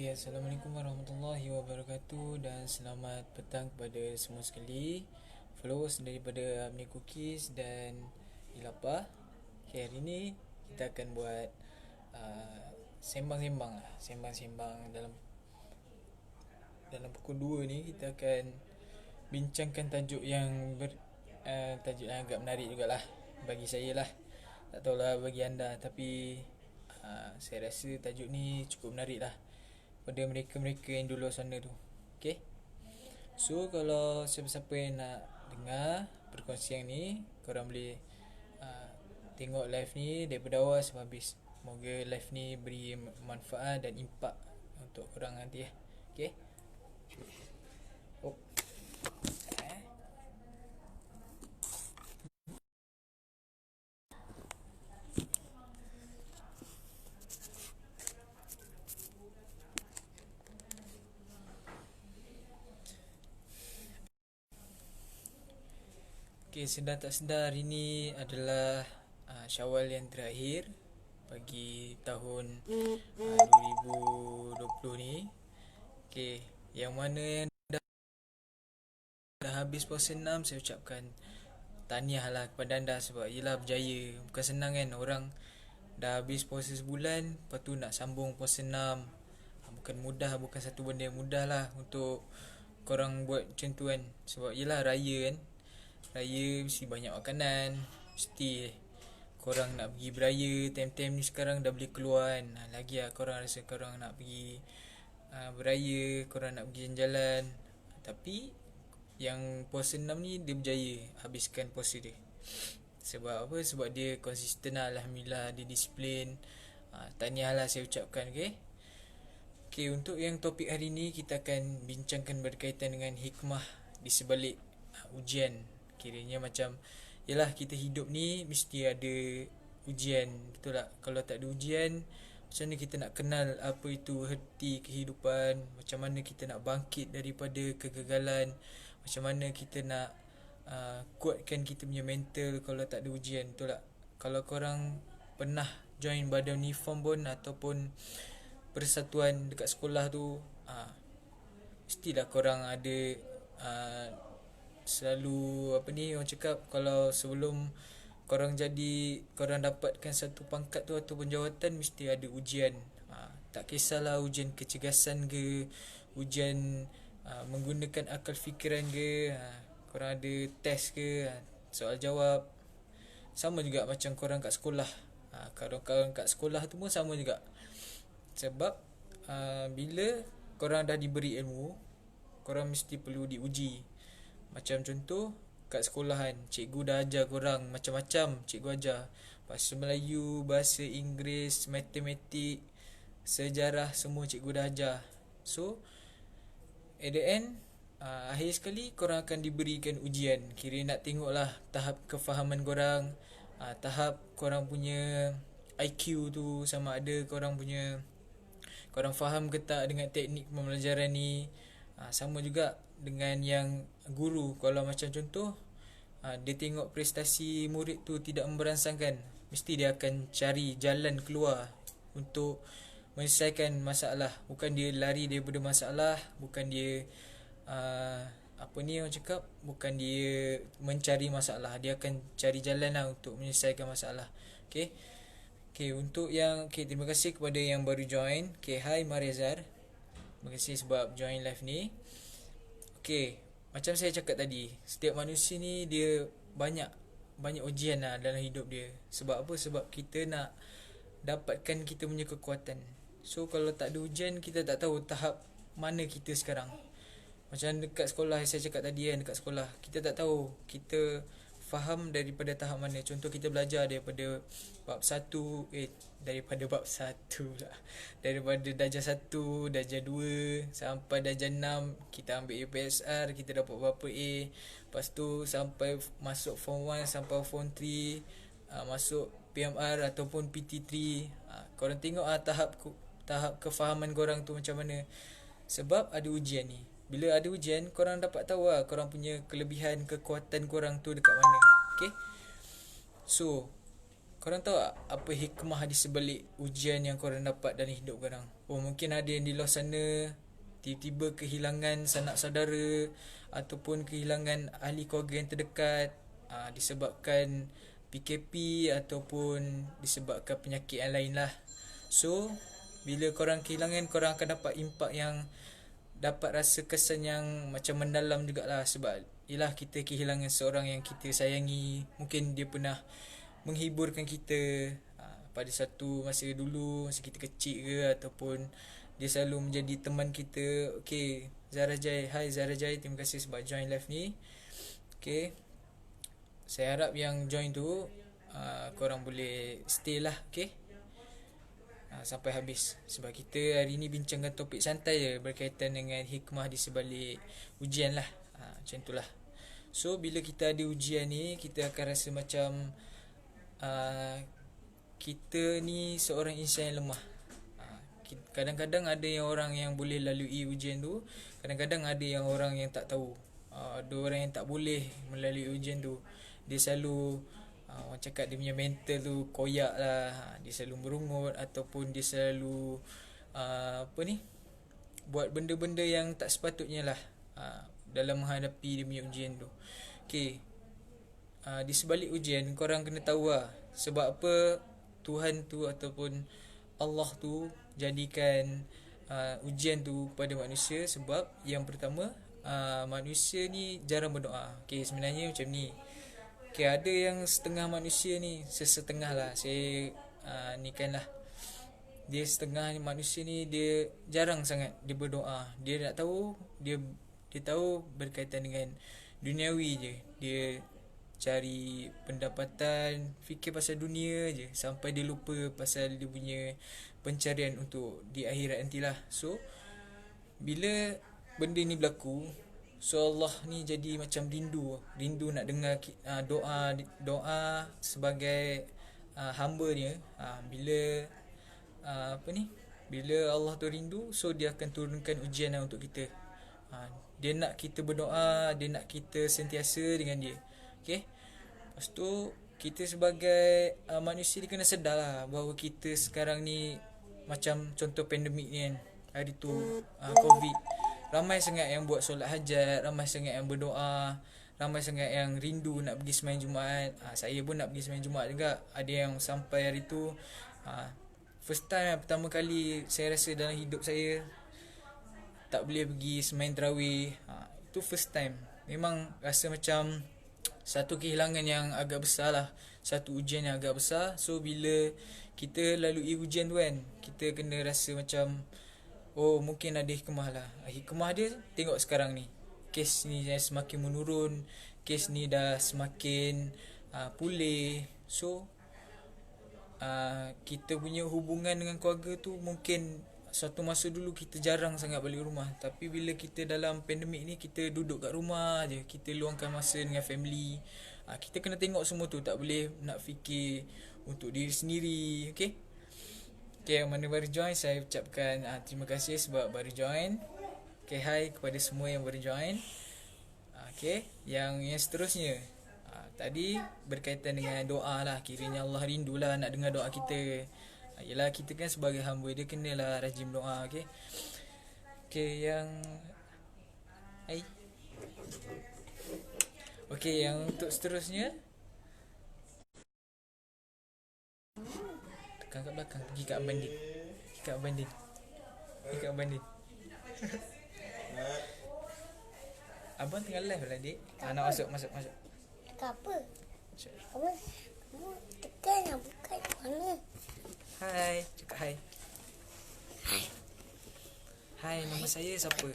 Okay, Assalamualaikum warahmatullahi wabarakatuh dan selamat petang kepada semua sekali followers daripada Amni Cookies dan Ilapa. Okay, hari ni kita akan buat sembang-sembang lah. Sembang-sembang dalam pukul 2 ni kita akan bincangkan tajuk yang agak menarik jugalah bagi saya lah. Tak tahulah bagi anda, tapi saya rasa tajuk ni cukup menarik lah pada mereka-mereka yang dulu sana tu. Okay, so kalau siapa-siapa yang nak dengar perkongsian ni, korang boleh tengok live ni daripada awal sampai habis. Semoga live ni beri manfaat dan impak untuk korang nanti. Okay. Oh. Okay, sedar tak sedar hari ni adalah Syawal yang terakhir bagi tahun 2020 ni. Okay, yang mana yang dah habis puasa 6, saya ucapkan tahniah lah kepada anda sebab ialah berjaya. Bukan senang kan, orang dah habis puasa sebulan, lepas tu nak sambung puasa 6. Bukan mudah, bukan satu benda yang mudah lah untuk korang buat macam tu kan. Sebab ialah raya kan, raya mesti banyak makanan, mesti korang nak pergi beraya. Time-time ni sekarang dah boleh keluar kan. Lagi lah korang rasa korang nak pergi beraya, korang nak pergi jalan-jalan. Tapi yang puasa 6 ni dia berjaya habiskan puasa dia. Sebab apa? Sebab dia konsisten lah, Alhamdulillah, dia disiplin. Tahniah lah saya ucapkan. Okay, untuk yang topik hari ni kita akan bincangkan berkaitan dengan hikmah di sebalik ujian. Kiranya macam, yalah, kita hidup ni mesti ada ujian, betul tak? Kalau tak ada ujian, macam mana kita nak kenal apa itu erti kehidupan, macam mana kita nak bangkit daripada kegagalan, macam mana kita nak kuatkan kita punya mental kalau tak ada ujian, betul tak? Kalau korang pernah join badan uniform pun ataupun persatuan dekat sekolah tu, mestilah korang ada selalu orang cakap, kalau sebelum korang dapatkan satu pangkat tu ataupun jawatan, mesti ada ujian. Tak kisahlah ujian kecergasan ke, ujian menggunakan akal fikiran ke, korang ada test ke, soal jawab. Sama juga macam korang kat sekolah. Korang kat sekolah tu pun sama juga. Sebab bila korang dah diberi ilmu, korang mesti perlu diuji. Macam contoh kat sekolahan, cikgu dah ajar korang macam-macam. Cikgu ajar bahasa Melayu, bahasa Inggeris, matematik, sejarah, semua cikgu dah ajar. So at the end, akhir sekali korang akan diberikan ujian. Kira nak tengoklah tahap kefahaman korang, tahap korang punya IQ tu, sama ada korang faham ke tak dengan teknik pembelajaran ni. Sama juga dengan yang guru. Kalau macam contoh, dia tengok prestasi murid tu tidak memberansangkan, mesti dia akan cari jalan keluar untuk menyelesaikan masalah. Bukan dia lari daripada masalah, bukan dia bukan dia mencari masalah, dia akan cari jalan lah untuk menyelesaikan masalah. Terima kasih kepada yang baru join. Hai Mariazar, terima kasih sebab join live ni. Macam saya cakap tadi, setiap manusia ni dia banyak ujian lah dalam hidup dia. Sebab apa? Sebab kita nak dapatkan kita punya kekuatan. So kalau tak ada ujian, kita tak tahu tahap mana kita sekarang. Macam dekat sekolah, saya cakap tadi kan, dekat sekolah kita tak tahu kita faham daripada tahap mana. Contoh kita belajar daripada bab 1, daripada bab 1 lah. Daripada darjah 1, darjah 2 sampai darjah 6, kita ambil UPSR, kita dapat berapa A. Lepas tu sampai masuk form 1 sampai form 3, masuk PMR ataupun PT3. Korang tengok tahap kefahaman korang tu macam mana. Sebab ada ujian ni. Bila ada ujian, korang dapat tahu lah korang punya kelebihan, kekuatan korang tu dekat mana. So korang tahu tak apa hikmah di sebalik ujian yang korang dapat dalam hidup korang? Oh, mungkin ada yang di luar sana tiba-tiba kehilangan sanak saudara ataupun kehilangan ahli keluarga yang terdekat, disebabkan PKP ataupun disebabkan penyakit yang lain lah. So, bila korang kehilangan, korang akan dapat impak yang dapat rasa kesan yang macam mendalam jugalah, sebab ialah kita kehilangan seorang yang kita sayangi. Mungkin dia pernah menghiburkan kita pada satu masa dulu, masa kita kecil ke, ataupun dia selalu menjadi teman kita. Okay, Zara Jai, hai Zara Jai, terima kasih sebab join live ni. Okay, saya harap yang join tu korang boleh stay lah, okay, sampai habis. Sebab kita hari ni bincangkan topik santai je berkaitan dengan hikmah di sebalik ujian lah. Macam tu lah. So, bila kita ada ujian ni, kita akan rasa macam kita ni seorang insan yang lemah. Kadang-kadang ada yang orang yang boleh lalui ujian tu, kadang-kadang ada yang orang yang tak tahu. Ada orang yang tak boleh melalui ujian tu. Dia selalu orang cakap dia punya mental tu koyak lah. Dia selalu merungut ataupun dia selalu buat benda-benda yang tak sepatutnya lah dalam menghadapi dia punya ujian tu. Okay, di sebalik ujian korang kena tahu lah sebab apa Tuhan tu ataupun Allah tu jadikan ujian tu pada manusia. Sebab yang pertama, manusia ni jarang berdoa. Okay, sebenarnya macam ni. Okay, ada yang setengah manusia ni, sesetengah lah, saya ni kan lah, dia setengah manusia ni dia jarang sangat dia berdoa. Dia nak tahu, dia tahu berkaitan dengan duniawi je. Dia cari pendapatan, fikir pasal dunia je, sampai dia lupa pasal dia punya pencarian untuk di akhirat nantilah. So, bila benda ni berlaku, so Allah ni jadi macam rindu nak dengar doa sebagai hamba dia. Bila bila Allah tu rindu, so dia akan turunkan ujian untuk kita. Dia nak kita berdoa, dia nak kita sentiasa dengan dia. Okay, lepas tu kita sebagai manusia ni kena sedar lah bahawa kita sekarang ni, macam contoh pandemik ni kan, hari tu COVID, ramai sangat yang buat solat hajat, ramai sangat yang berdoa, ramai sangat yang rindu nak pergi sembahyang Jumaat. Saya pun nak pergi sembahyang Jumaat juga. Ada yang sampai hari tu first time, pertama kali saya rasa dalam hidup saya tak boleh pergi sembahyang tarawih. Itu first time. Memang rasa macam satu kehilangan yang agak besar lah, satu ujian yang agak besar. So, bila kita lalui ujian tu kan, kita kena rasa macam, oh, mungkin ada hikmah lah. Hikmah dia, tengok sekarang ni, kes ni dah semakin menurun, kes ni dah semakin pulih. So, kita punya hubungan dengan keluarga tu, mungkin suatu masa dulu kita jarang sangat balik rumah. Tapi bila kita dalam pandemik ni, kita duduk kat rumah je, kita luangkan masa dengan family. Kita kena tengok semua tu, tak boleh nak fikir untuk diri sendiri. Okay, yang mana baru join, saya ucapkan terima kasih sebab baru join. Okay, hai kepada semua yang baru join. Okay, yang seterusnya, tadi berkaitan dengan doa lah. Kiranya Allah rindulah nak dengar doa kita. Yelah, kita kan sebagai hamba dia, kenalah rajin doa. Okay, yang okay, yang untuk seterusnya, tekan kat belakang, pergi kat banding. Abang tengah live lah, dik. Nak masuk. Cakap apa? Kamu tekan lah, bukan mana? Hai, cakap hai. Hai, nama saya siapa?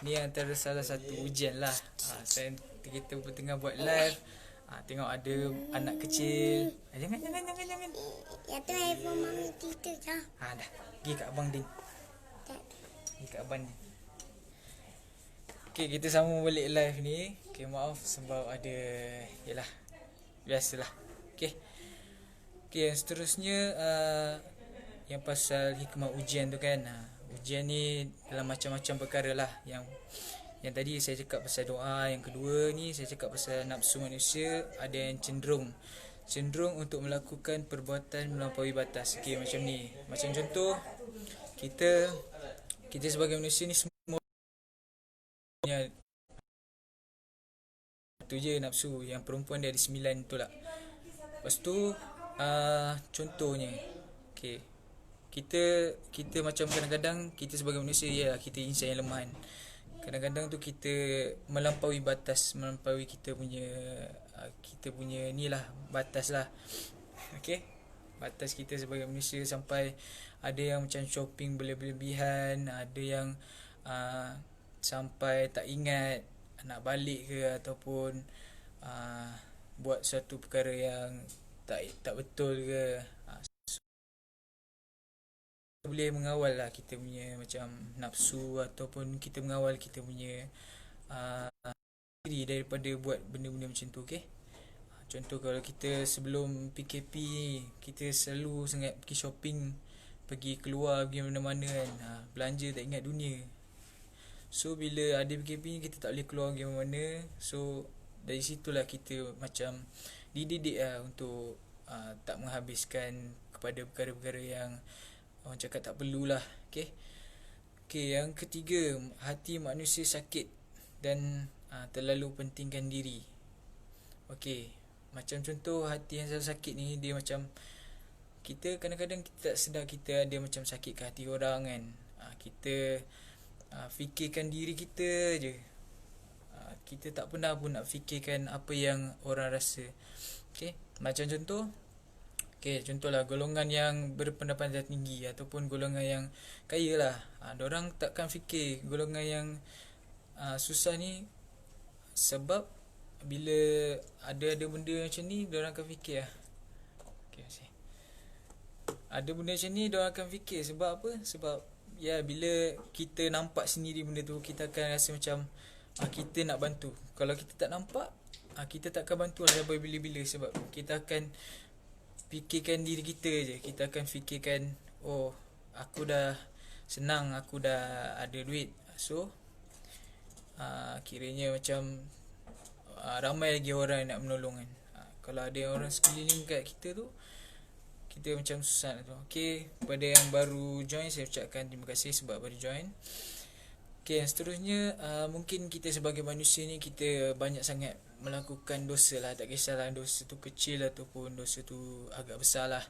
Ni antara salah satu ujian lah. Kita tengah buat live. Tengok ada anak kecil. Jangan. Ya tu iPhone mami tidur dah. Dah. Pergi kat abang Din. Okay, kita sambung balik live ni. Okay, maaf sebab ada, yalah, biasalah. Okay, yang seterusnya, yang pasal hikmah ujian tu kan. Ujian ni dalam macam-macam perkara lah. Yang tadi saya cakap pasal doa. Yang kedua ni saya cakap pasal nafsu manusia. Ada yang cenderung cenderung untuk melakukan perbuatan melampaui batas. Okey, macam ni. Macam contoh, kita kita sebagai manusia ni semua punya tu je nafsu. Yang perempuan dia ada 9 tu lah. Lepas tu contohnya, okey, kita macam kadang-kadang kita sebagai manusia, ya, kita insan yang lemah kan. Kadang-kadang tu kita melampaui batas, melampaui kita punya ni lah, batas lah. Okey, batas kita sebagai manusia, sampai ada yang macam shopping berlebihan, ada yang sampai tak ingat nak balik ke, ataupun buat suatu perkara yang tak betul ke. Boleh mengawal lah kita punya macam nafsu, ataupun kita mengawal kita punya diri daripada buat benda-benda macam tu. Okay, contoh kalau kita sebelum PKP kita selalu sangat pergi shopping, pergi keluar, pergi mana-mana kan, belanja tak ingat dunia. So bila ada PKP ni kita tak boleh keluar pergi mana-mana. So dari situlah kita macam dididik lah untuk tak menghabiskan kepada perkara-perkara yang orang cakap tak perlulah. Okay, yang ketiga, hati manusia sakit dan terlalu pentingkan diri. Okay, macam contoh hati yang selalu sakit ni, dia macam kita kadang-kadang kita tak sedar kita ada macam sakit ke hati orang kan. Kita fikirkan diri kita je. Kita tak pernah pun nak fikirkan apa yang orang rasa. Okay, macam contoh, contohlah golongan yang berpendapatan tinggi ataupun golongan yang kaya lah. Diorang takkan fikir golongan yang susah ni, sebab bila ada benda macam ni, diorang akan fikir lah. Ada benda macam ni, diorang akan fikir. Sebab apa? Sebab ya, bila kita nampak sendiri benda tu, kita akan rasa macam kita nak bantu. Kalau kita tak nampak, kita tak akan bantu lah sampai bila-bila. Sebab kita akan fikirkan diri kita je. Kita akan fikirkan, oh, aku dah senang, aku dah ada duit. So kiranya macam ramai lagi orang yang nak menolong kan. Kalau ada orang sekeliling kat kita tu, kita macam susah tu. Okay, kepada yang baru join, saya ucapkan terima kasih sebab baru join. Okay, yang seterusnya, mungkin kita sebagai manusia ni, kita banyak sangat melakukan dosa lah. Tak kisahlah dosa tu kecil ataupun dosa tu agak besar lah.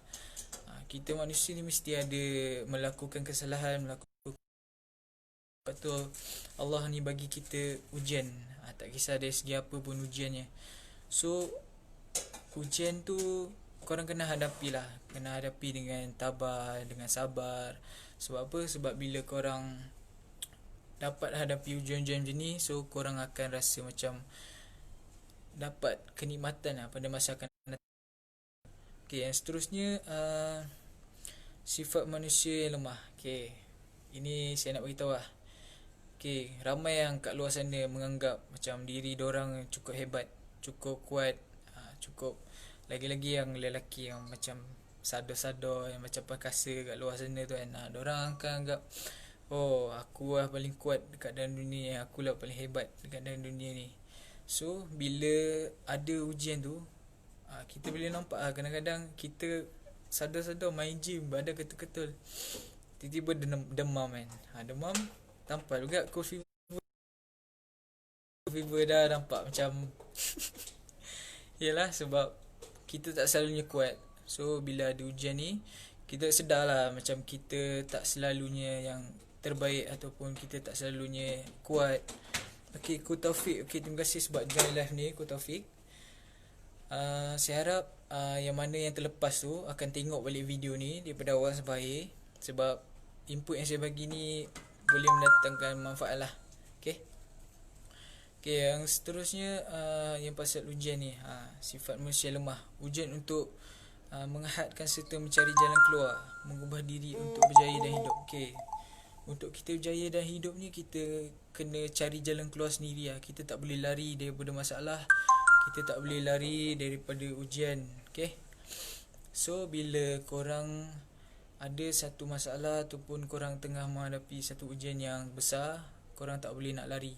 Kita manusia ni mesti ada melakukan kesalahan, Sebab tu Allah ni bagi kita ujian. Tak kisah dari segi apa pun ujiannya. So ujian tu korang kena hadapi lah. Kena hadapi dengan tabah, dengan sabar. Sebab apa? Sebab bila korang dapat hadapi ujian-ujian macam ni, so korang akan rasa macam dapat kenikmatan lah pada masa akan datang. Okay, yang seterusnya, sifat manusia yang lemah. Okay, ini saya nak beritahu lah. Okay, ramai yang kat luar sana menganggap macam diri dorang cukup hebat, cukup kuat, cukup, lagi-lagi yang lelaki yang macam sadar-sadar, yang macam perkasa kat luar sana tu kan. Dorang akan anggap, oh, aku lah paling kuat dekat dalam dunia ni, aku lah paling hebat dekat dalam dunia ni. So bila ada ujian tu, kita boleh nampak lah, kadang-kadang kita sadar-sadar main gym, badan ketul-ketul, tiba-tiba demam kan. Demam, tampak juga cold fever dah nampak macam yelah, sebab kita tak selalunya kuat. So bila ada ujian ni, kita sedar lah macam kita tak selalunya yang terbaik, ataupun kita tak selalunya kuat. Okay, Ko Taufik, okay, terima kasih sebab join live ni, Ko Taufik. Saya harap yang mana yang terlepas tu akan tengok balik video ni daripada awal sampai akhir, sebab input yang saya bagi ni boleh mendatangkan manfaat lah. Okay, yang seterusnya, yang pasal ujian ni, sifat manusia lemah. Ujian untuk menghadkan serta mencari jalan keluar, mengubah diri untuk berjaya dalam hidup. Okay, untuk kita berjaya dalam hidup ni, kita kena cari jalan keluar sendiri lah. Kita tak boleh lari daripada masalah, kita tak boleh lari daripada ujian. Okay, so bila korang ada satu masalah ataupun korang tengah menghadapi satu ujian yang besar, korang tak boleh nak lari.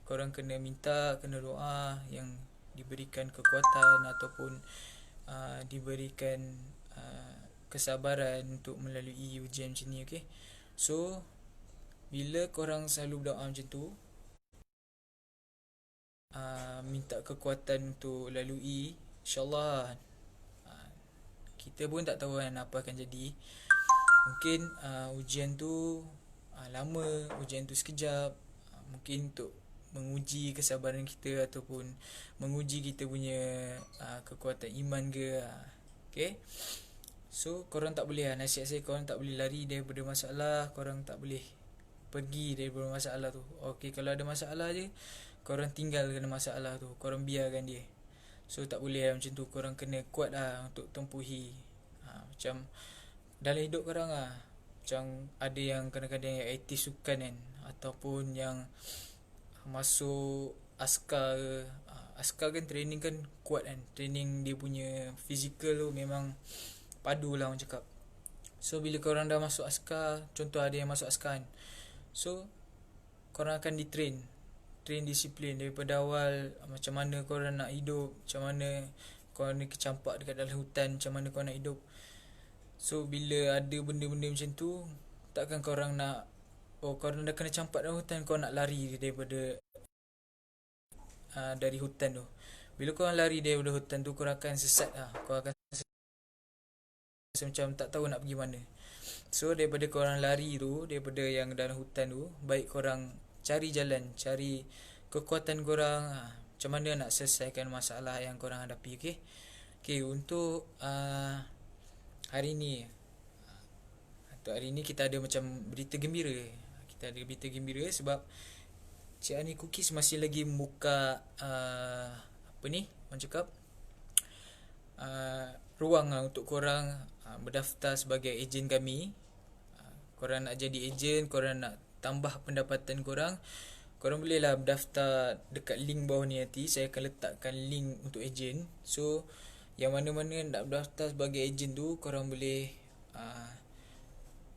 Korang kena minta, kena doa yang diberikan kekuatan ataupun diberikan kesabaran untuk melalui ujian macam ni. Okay, so bila korang selalu berdoa macam tu, minta kekuatan untuk lalui, InsyaAllah kita pun tak tahu kan apa akan jadi. Mungkin ujian tu lama, ujian tu sekejap, mungkin untuk menguji kesabaran kita ataupun menguji kita punya kekuatan iman ke. Okay, so korang tak boleh nasihat saya, korang tak boleh lari daripada masalah, korang tak boleh pergi daripada masalah tu. Okay, kalau ada masalah je, korang tinggalkan masalah tu, korang biarkan dia. So tak boleh macam tu, korang kena kuat untuk tempuhi. Macam dalam hidup korang macam ada yang kadang-kadang yang aktif sukan kan, ataupun yang masuk askar ke. Askar kan training kan kuat kan, training dia punya fizikal tu memang padu lah orang cakap. So bila korang dah masuk askar, contoh ada yang masuk askar kan, so korang akan train disiplin daripada awal. Macam mana korang nak hidup, macam mana korang ni kecampak dekat dalam hutan, macam mana korang nak hidup. So bila ada benda-benda macam tu, takkan korang nak, korang dah kena campak dalam hutan, korang nak lari daripada dari hutan tu. Bila korang lari daripada hutan tu, korang akan sesat korang akan macam tak tahu nak pergi mana. So daripada korang lari tu, daripada yang dalam hutan tu, baik korang cari jalan, cari kekuatan korang, macam mana nak selesaikan masalah yang korang hadapi. Okay, untuk hari ni, kita ada macam berita gembira. Kita ada berita gembira sebab Cik Ani Cookies masih lagi membuka orang cakap ruang untuk korang berdaftar sebagai ejen kami. Korang nak jadi ejen, korang nak tambah pendapatan korang, korang bolehlah berdaftar dekat link bawah ni. Nanti saya akan letakkan link untuk ejen. So yang mana-mana nak berdaftar sebagai ejen tu, korang boleh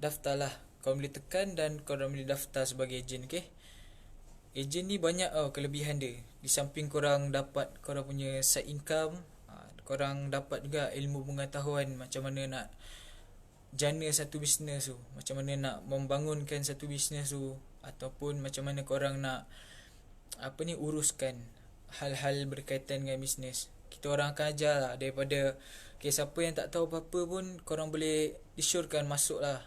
daftar lah. Korang boleh tekan dan korang boleh daftar sebagai ejen. Okay, ejen ni banyak kelebihan dia. Di samping korang dapat korang punya side income, korang dapat juga ilmu pengetahuan macam mana nak jana satu bisnes tu, macam mana nak membangunkan satu bisnes tu, ataupun macam mana korang nak uruskan hal-hal berkaitan dengan bisnes. Kita orang akan ajar lah daripada siapa yang tak tahu apa-apa pun, korang boleh disyorkan masuk lah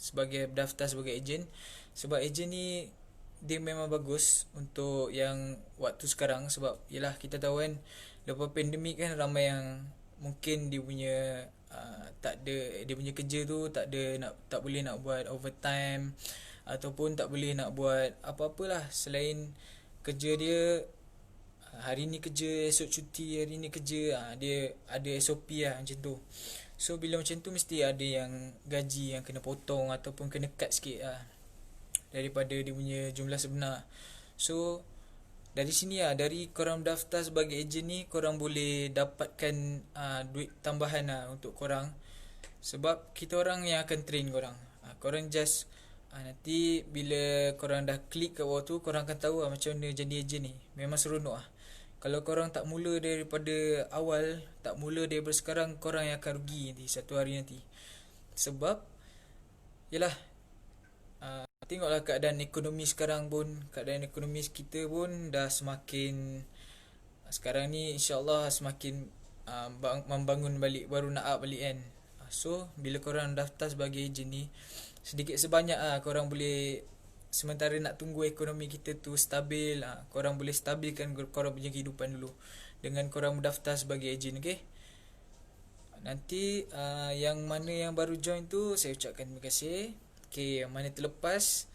sebagai daftar sebagai ejen. Sebab ejen ni dia memang bagus untuk yang waktu sekarang. Sebab yelah, kita tahu kan, lepas pandemik kan ramai yang mungkin dia punya tak ada, dia punya kerja tu tak boleh nak buat overtime, ataupun tak boleh nak buat apa-apalah selain kerja dia. Hari ni kerja, esok cuti, hari ni kerja, dia ada SOP lah macam tu. So bila macam tu mesti ada yang gaji yang kena potong ataupun kena cut sikit daripada dia punya jumlah sebenar. So dari sini dari korang daftar sebagai ejen ni, korang boleh dapatkan duit tambahan untuk korang. Sebab kita orang yang akan train korang. Korang just nanti bila korang dah klik kat bawah tu, korang akan tahu macam mana jadi ejen ni. Memang seronok Kalau korang tak mula daripada awal, tak mula daripada sekarang, korang yang akan rugi nanti satu hari nanti. Sebab yelah, tengoklah keadaan ekonomi sekarang pun, keadaan ekonomi kita pun dah semakin, sekarang ni insyaAllah semakin membangun balik, baru nak up balik kan. So bila korang daftar sebagai ejen ni, sedikit sebanyak korang boleh, sementara nak tunggu ekonomi kita tu stabil, korang boleh stabilkan korang punya kehidupan dulu dengan korang mendaftar sebagai ejen. Okay, nanti yang mana yang baru join tu, saya ucapkan terima kasih. Okay, yang mana terlepas,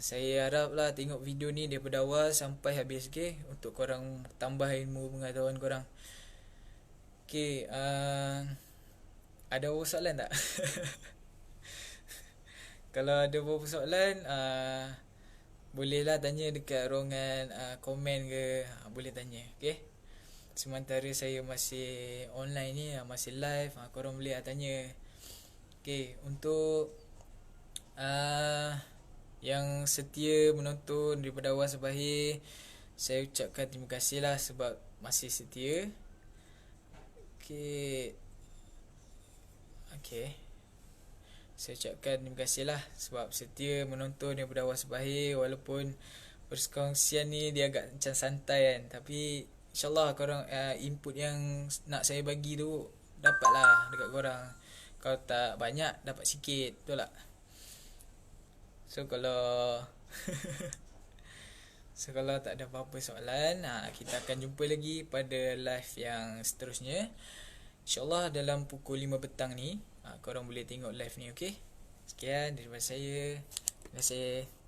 saya haraplah tengok video ni daripada awal sampai habis. Okay, untuk korang tambah ilmu pengetahuan korang. Okay, ada apa soalan tak? Kalau ada apa-apa soalan, bolehlah tanya dekat ruangan komen ke, boleh tanya. Okay, sementara saya masih online ni, masih live, korang boleh tanya. Okay, untuk yang setia menonton daripada awal sampai akhir, saya ucapkan terima kasih lah sebab masih setia. Okay. Okay. Saya ucapkan terima kasih lah sebab setia menonton daripada awal sampai akhir. Walaupun perkongsian ni dia agak macam santai kan, tapi InsyaAllah korang input yang nak saya bagi tu dapat lah dekat korang. Kalau tak banyak, dapat sikit. Betul tak? So kalau So kalau tak ada apa-apa soalan, kita akan jumpa lagi pada live yang seterusnya. InsyaAllah dalam pukul 5 petang ni, korang boleh tengok live ni, okay? Sekian daripada saya. Terima kasih.